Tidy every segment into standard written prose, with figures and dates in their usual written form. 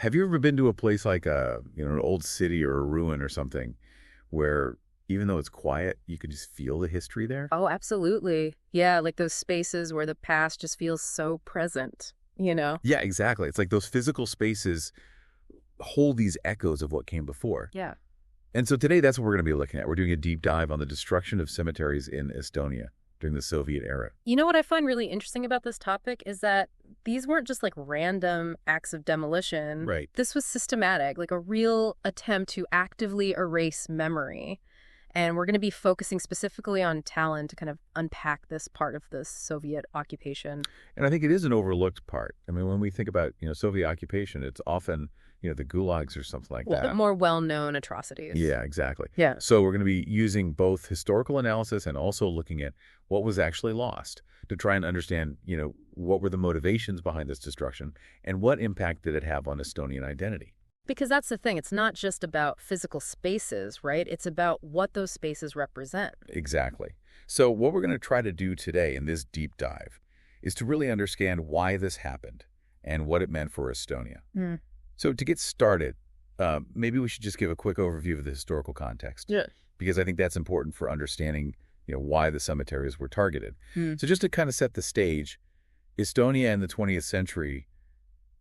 Have you ever been to a place like an old city or a ruin or something where even though it's quiet, you could just feel the history there? Oh, absolutely. Yeah, like those spaces where the past just feels so present, you know? Yeah, exactly. It's like those physical spaces hold these echoes of what came before. Yeah. And so today, that's what we're going to be looking at. We're doing a deep dive on the destruction of cemeteries in Estonia during the Soviet era. You know what I find really interesting about this topic is that these weren't just like random acts of demolition. Right. This was systematic, like a real attempt to actively erase memory. And we're going to be focusing specifically on Tallinn to kind of unpack this part of the Soviet occupation. And I think it is an overlooked part. I mean, when we think about, Soviet occupation, it's often, the gulags or something like that. The more well-known atrocities. Yeah, exactly. Yeah. So we're going to be using both historical analysis and also looking at what was actually lost to try and understand, what were the motivations behind this destruction and what impact did it have on Estonian identity? Because that's the thing. It's not just about physical spaces, right? It's about what those spaces represent. Exactly. So what we're going to try to do today in this deep dive is to really understand why this happened and what it meant for Estonia. Mm. So to get started, maybe we should just give a quick overview of the historical context. Yeah. Because I think that's important for understanding, why the cemeteries were targeted. Mm. So just to kind of set the stage, Estonia in the 20th century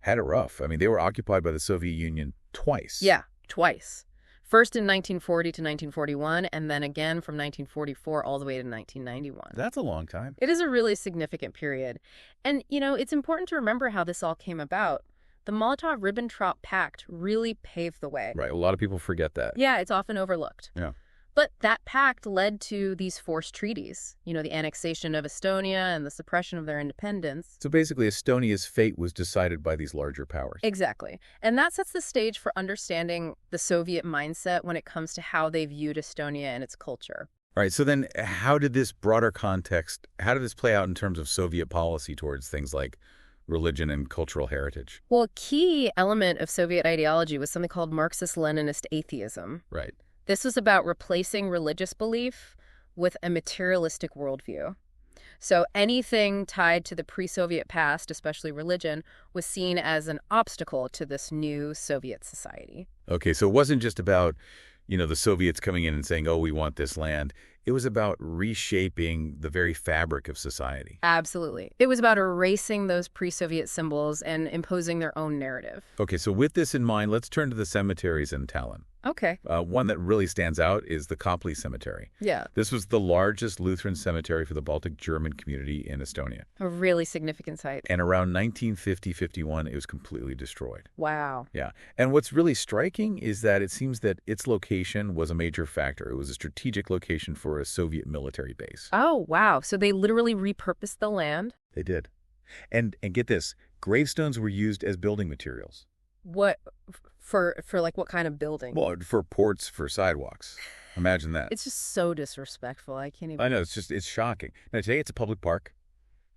had it rough. I mean, they were occupied by the Soviet Union twice. Yeah, twice. First in 1940 to 1941, and then again from 1944 all the way to 1991. That's a long time. It is a really significant period. And, it's important to remember how this all came about. The Molotov-Ribbentrop Pact really paved the way. Right. A lot of people forget that. Yeah, it's often overlooked. Yeah. But that pact led to these forced treaties, the annexation of Estonia and the suppression of their independence. So basically, Estonia's fate was decided by these larger powers. Exactly. And that sets the stage for understanding the Soviet mindset when it comes to how they viewed Estonia and its culture. All right. So then how did this broader context, how did this play out in terms of Soviet policy towards things like religion and cultural heritage? Well, a key element of Soviet ideology was something called Marxist-Leninist atheism. Right. This was about replacing religious belief with a materialistic worldview. So anything tied to the pre-Soviet past, especially religion, was seen as an obstacle to this new Soviet society. Okay, so it wasn't just about, the Soviets coming in and saying, oh, we want this land. It was about reshaping the very fabric of society. Absolutely. It was about erasing those pre-Soviet symbols and imposing their own narrative. Okay, so with this in mind, let's turn to the cemeteries in Tallinn. Okay. One that really stands out is the Kopli Cemetery. Yeah. This was the largest Lutheran cemetery for the Baltic German community in Estonia. A really significant site. And around 1950-51, it was completely destroyed. Wow. Yeah. And what's really striking is that it seems that its location was a major factor. It was a strategic location for a Soviet military base. Oh, wow. So they literally repurposed the land? They did. And get this, gravestones were used as building materials. What, for like what kind of building? Well, for ports, for sidewalks. Imagine that. It's just so disrespectful. I can't even. I know, it's shocking. Now, today it's a public park.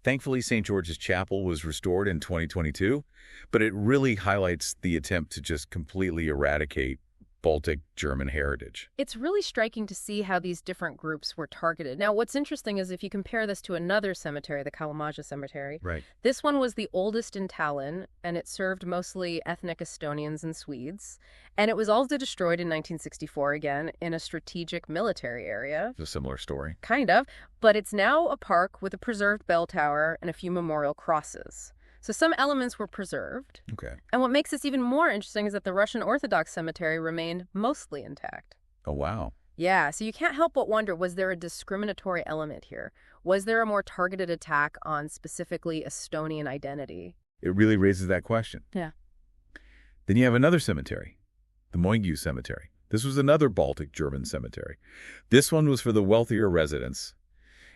Thankfully, St. George's Chapel was restored in 2022, but it really highlights the attempt to just completely eradicate Baltic German heritage. It's really striking to see how these different groups were targeted. Now, what's interesting is if you compare this to another cemetery, the Kalamaja Cemetery, Right. This one was the oldest in Tallinn, and it served mostly ethnic Estonians and Swedes. And it was also destroyed in 1964 again in a strategic military area. It's a similar story. Kind of, but it's now a park with a preserved bell tower and a few memorial crosses. So some elements were preserved. Okay. And what makes this even more interesting is that the Russian Orthodox cemetery remained mostly intact. Oh, wow. Yeah, so you can't help but wonder, was there a discriminatory element here? Was there a more targeted attack on specifically Estonian identity? It really raises that question. Yeah. Then you have another cemetery, the Moingu Cemetery. This was another Baltic German cemetery. This one was for the wealthier residents,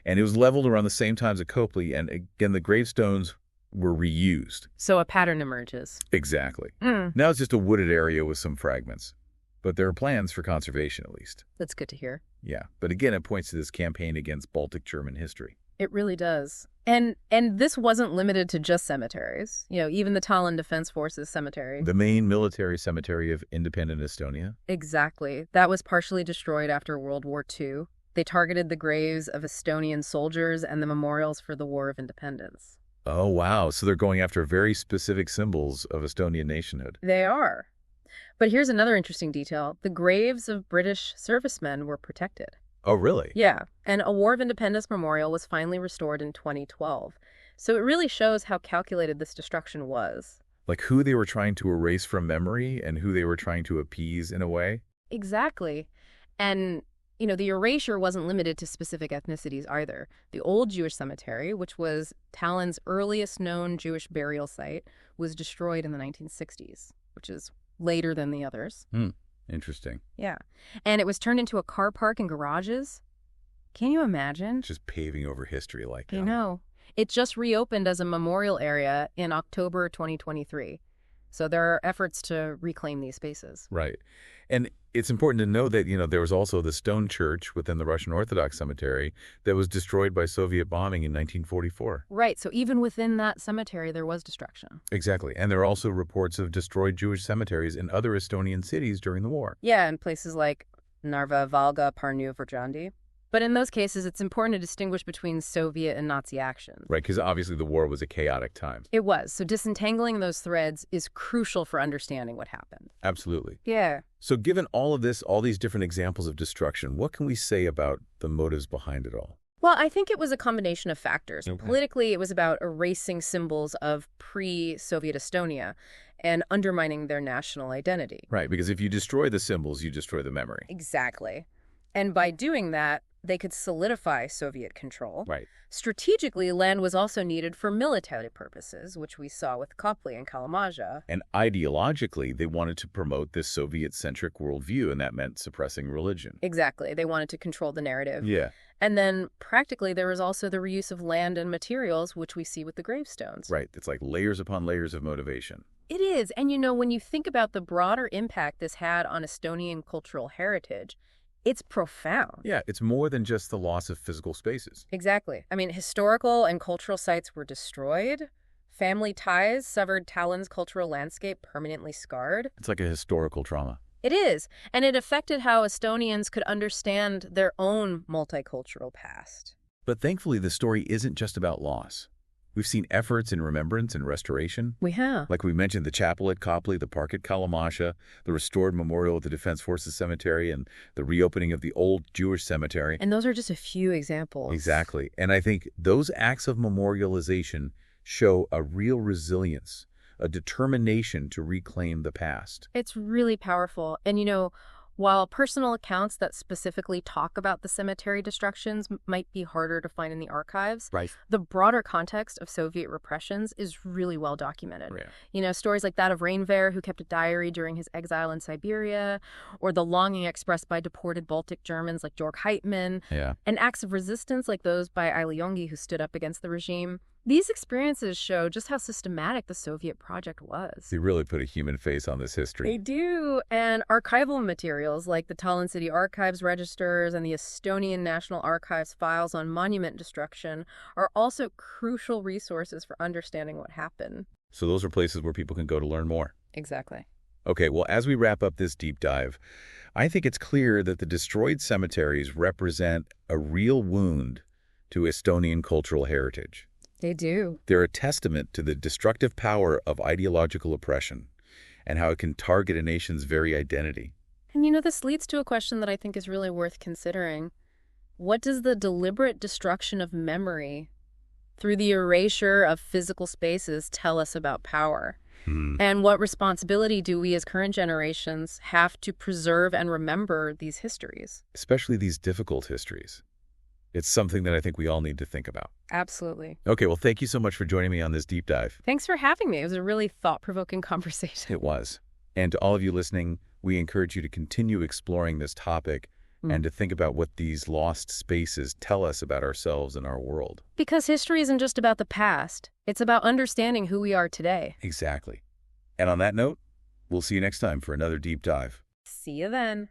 and it was leveled around the same time as Kopli, and again, the gravestones were reused. So a pattern emerges. Exactly. Mm. Now it's just a wooded area with some fragments. But there are plans for conservation, at least. That's good to hear. Yeah. But again, it points to this campaign against Baltic German history. It really does. And this wasn't limited to just cemeteries. Even the Tallinn Defense Forces Cemetery. The main military cemetery of independent Estonia. Exactly. That was partially destroyed after World War II. They targeted the graves of Estonian soldiers and the memorials for the War of Independence. Oh, wow. So they're going after very specific symbols of Estonian nationhood. They are. But here's another interesting detail. The graves of British servicemen were protected. Oh, really? Yeah, and a War of Independence memorial was finally restored in 2012. So it really shows how calculated this destruction was. Like who they were trying to erase from memory and who they were trying to appease in a way? Exactly. And, the erasure wasn't limited to specific ethnicities either. The old Jewish cemetery, which was Tallinn's earliest known Jewish burial site, was destroyed in the 1960s, which is later than the others. Interesting. Yeah. And it was turned into a car park and garages. Can you imagine? Just paving over history like that. I know. It just reopened as a memorial area in October 2023. So there are efforts to reclaim these spaces. Right. And it's important to know that, there was also the stone church within the Russian Orthodox cemetery that was destroyed by Soviet bombing in 1944. Right. So even within that cemetery, there was destruction. Exactly. And there are also reports of destroyed Jewish cemeteries in other Estonian cities during the war. Yeah, in places like Narva, Valga, Pärnu, Viljandi. But in those cases, it's important to distinguish between Soviet and Nazi actions. Right, because obviously the war was a chaotic time. It was. So disentangling those threads is crucial for understanding what happened. Absolutely. Yeah. So given all of this, all these different examples of destruction, what can we say about the motives behind it all? Well, I think it was a combination of factors. Okay. Politically, it was about erasing symbols of pre-Soviet Estonia and undermining their national identity. Right, because if you destroy the symbols, you destroy the memory. Exactly. And by doing that, they could solidify Soviet control. Right. Strategically, land was also needed for military purposes, which we saw with Kopli and Kalamaja. And ideologically, they wanted to promote this Soviet-centric worldview, and that meant suppressing religion. Exactly. They wanted to control the narrative. Yeah. And then, practically, there was also the reuse of land and materials, which we see with the gravestones. Right. It's like layers upon layers of motivation. It is. And when you think about the broader impact this had on Estonian cultural heritage, it's profound. Yeah, it's more than just the loss of physical spaces. Exactly. I mean, historical and cultural sites were destroyed. Family ties severed Tallinn's cultural landscape, permanently scarred. It's like a historical trauma. It is. And it affected how Estonians could understand their own multicultural past. But thankfully, the story isn't just about loss. We've seen efforts in remembrance and restoration. We have. Like we mentioned, the chapel at Kopli, the park at Kalamaja, the restored memorial at the Defense Forces Cemetery, and the reopening of the old Jewish cemetery. And those are just a few examples. Exactly. And I think those acts of memorialization show a real resilience, a determination to reclaim the past. It's really powerful. And while personal accounts that specifically talk about the cemetery destructions might be harder to find in the archives, Right. the broader context of Soviet repressions is really well documented. Yeah. Stories like that of Reinver, who kept a diary during his exile in Siberia, or the longing expressed by deported Baltic Germans like Jörg Heitmann, Yeah. and acts of resistance like those by Ailiongi, who stood up against the regime. These experiences show just how systematic the Soviet project was. They really put a human face on this history. They do. And archival materials like the Tallinn City Archives registers and the Estonian National Archives files on monument destruction are also crucial resources for understanding what happened. So those are places where people can go to learn more. Exactly. Okay, well, as we wrap up this deep dive, I think it's clear that the destroyed cemeteries represent a real wound to Estonian cultural heritage. They do. They're a testament to the destructive power of ideological oppression and how it can target a nation's very identity. And this leads to a question that I think is really worth considering. What does the deliberate destruction of memory through the erasure of physical spaces tell us about power? And what responsibility do we as current generations have to preserve and remember these histories? Especially these difficult histories. It's something that I think we all need to think about. Absolutely. Okay, well, thank you so much for joining me on this deep dive. Thanks for having me. It was a really thought-provoking conversation. It was. And to all of you listening, we encourage you to continue exploring this topic and to think about what these lost spaces tell us about ourselves and our world. Because history isn't just about the past. It's about understanding who we are today. Exactly. And on that note, we'll see you next time for another deep dive. See you then.